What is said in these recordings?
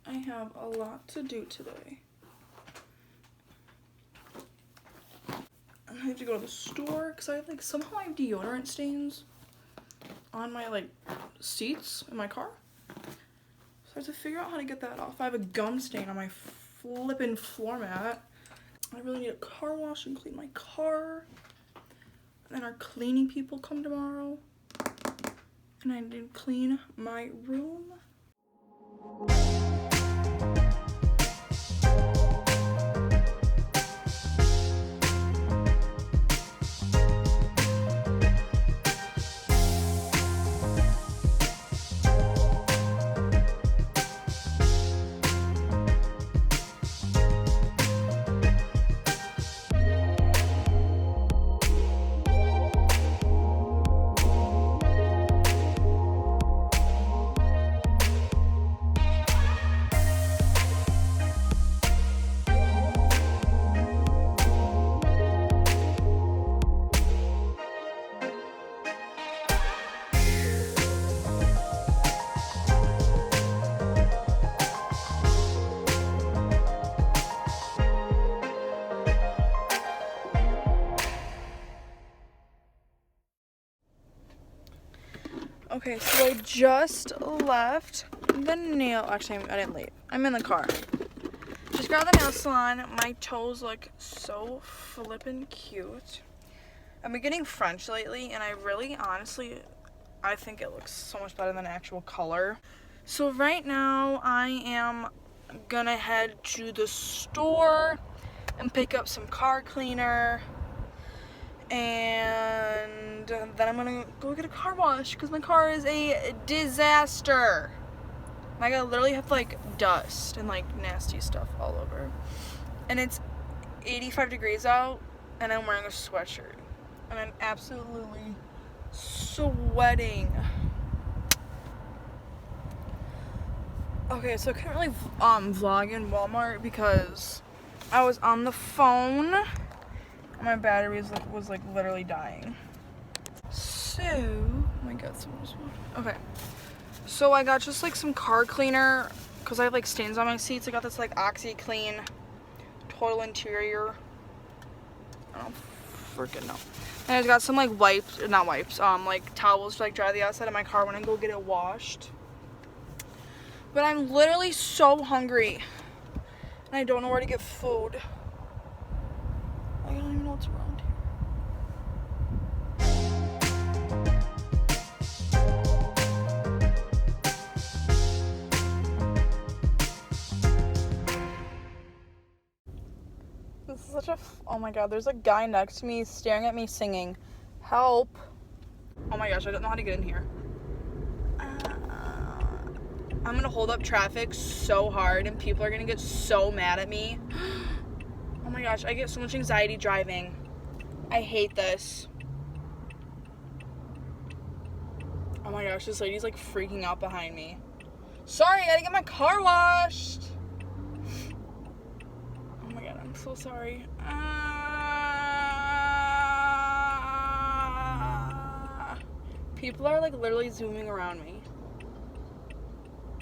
I have a lot to do today. I have to go to the store because I have like somehow I have deodorant stains on my like seats in my car. So I have to figure out how to get that off. I have a gum stain on my flippin' floor mat. I really need a car wash and clean my car. And then our cleaning people come tomorrow. And I need to clean my room. Okay, so I just left the nail. Actually, I didn't leave. I'm in the car. Just got the nail salon. My toes look so flippin' cute. I've been getting French lately, and I really, honestly, I think it looks so much better than actual color. So right now, I am gonna head to the store and pick up some car cleaner. And then I'm gonna go get a car wash because my car is a disaster. Like I literally have like dust and like nasty stuff all over. And it's 85 degrees out and I'm wearing a sweatshirt. And I'm absolutely sweating. Okay, so I couldn't really vlog in Walmart because I was on the phone. My battery was like literally dying. So, oh my god, someone's okay. So I got just like some car cleaner because I have like stains on my seats. I got this like OxiClean Total Interior. I don't freaking know. And I got some like wipes, not wipes, like towels to like dry the outside of my car when I go get it washed. But I'm literally so hungry and I don't know where to get food. I don't even know what's around here. This is such a oh my god, there's a guy next to me staring at me singing. Help. Oh my gosh, I don't know how to get in here. I'm gonna hold up traffic so hard and people are gonna get so mad at me. Oh my gosh, I get so much anxiety driving. I hate this. Oh my gosh, this lady's like freaking out behind me. Sorry, I gotta get my car washed. Oh my god, I'm so sorry. People are like literally zooming around me.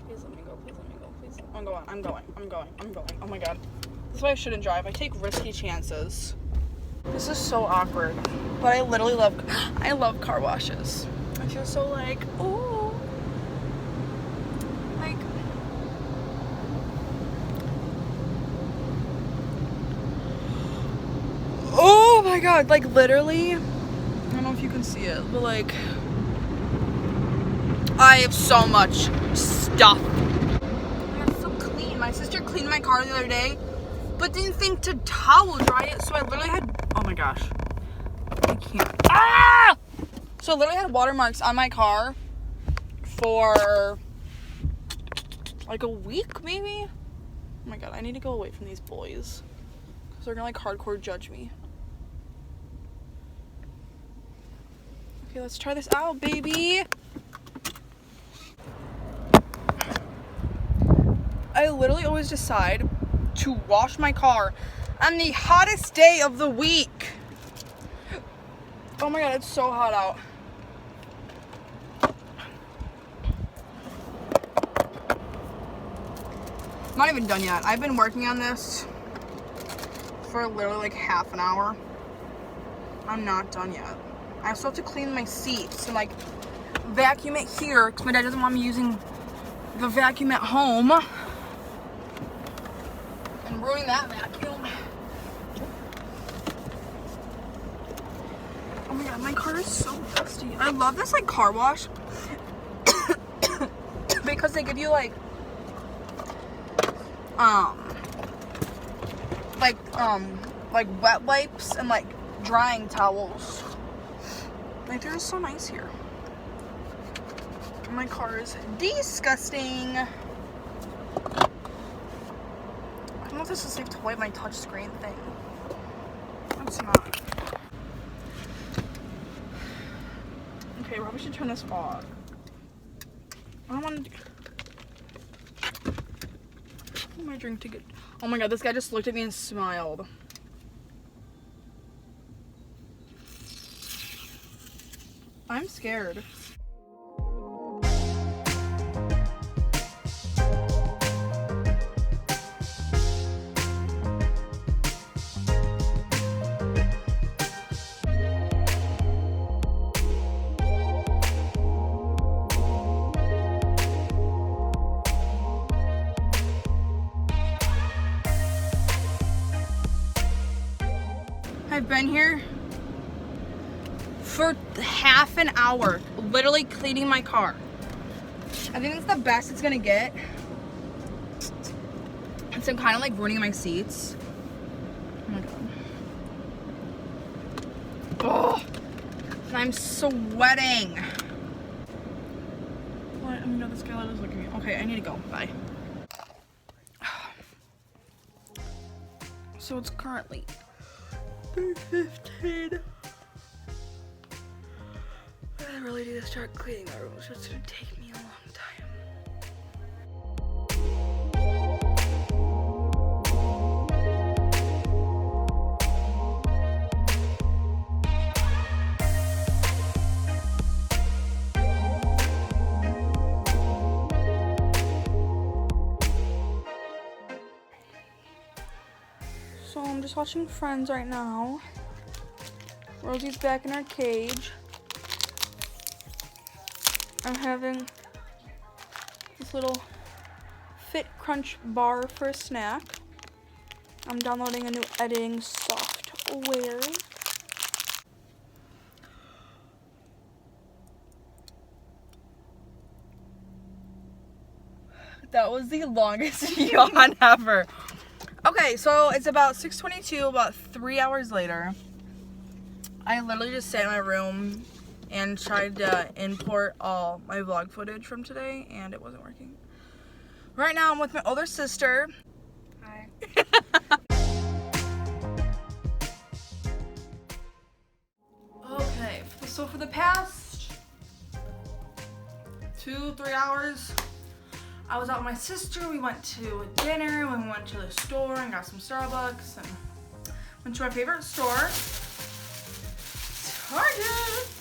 Please let me go, please let me go, please. I'm going. Oh my god. This is why I shouldn't drive. I take risky chances. This is so awkward. But I literally love car washes. I feel so like, ooh. Like, oh my god. Like literally, I don't know if you can see it, but like, I have so much stuff. It's so clean. My sister cleaned my car the other day, but didn't think to towel dry it, so I literally had, oh my gosh, I can't. Ah! So I literally had watermarks on my car for like a week, maybe? Oh my god, I need to go away from these boys, because they're gonna like hardcore judge me. Okay, let's try this out, baby. I literally always decide to wash my car on the hottest day of the week. Oh my god, it's so hot out. Not even done yet. I've been working on this for literally like half an hour. I'm not done yet. I still have to clean my seats and like vacuum it here because my dad doesn't want me using the vacuum at home and ruining that vacuum. Oh my god, my car is so dusty. I love this like car wash because they give you like wet wipes and like drying towels. Like they're so nice here. My car is disgusting. I don't know if this is safe to wipe my touch screen thing. It's not. Okay, probably should turn this off. I don't want to. What am I drinking to get? Oh my god, this guy just looked at me and smiled. I'm scared. I've been here for half an hour, literally cleaning my car. I think it's the best it's gonna get. And so I'm kind of like ruining my seats. Oh my god. Oh, and I'm sweating. What? I mean, no, this guy is looking at me. Okay, I need to go. Bye. So it's currently 3:15. I really need to start cleaning my room, so it's gonna take me a long time. So I'm just watching Friends right now. Rosie's back in her cage. I'm having this little Fit Crunch bar for a snack. I'm downloading a new editing software. That was the longest yawn ever. Okay, so it's about 6:22, about 3 hours later. I literally just sat in my room and tried to import all my vlog footage from today, and it wasn't working. Right now I'm with my older sister. Hi. Okay, so for the past 2-3 hours, I was out with my sister. We went to dinner, we went to the store and got some Starbucks, and went to our favorite store, Target.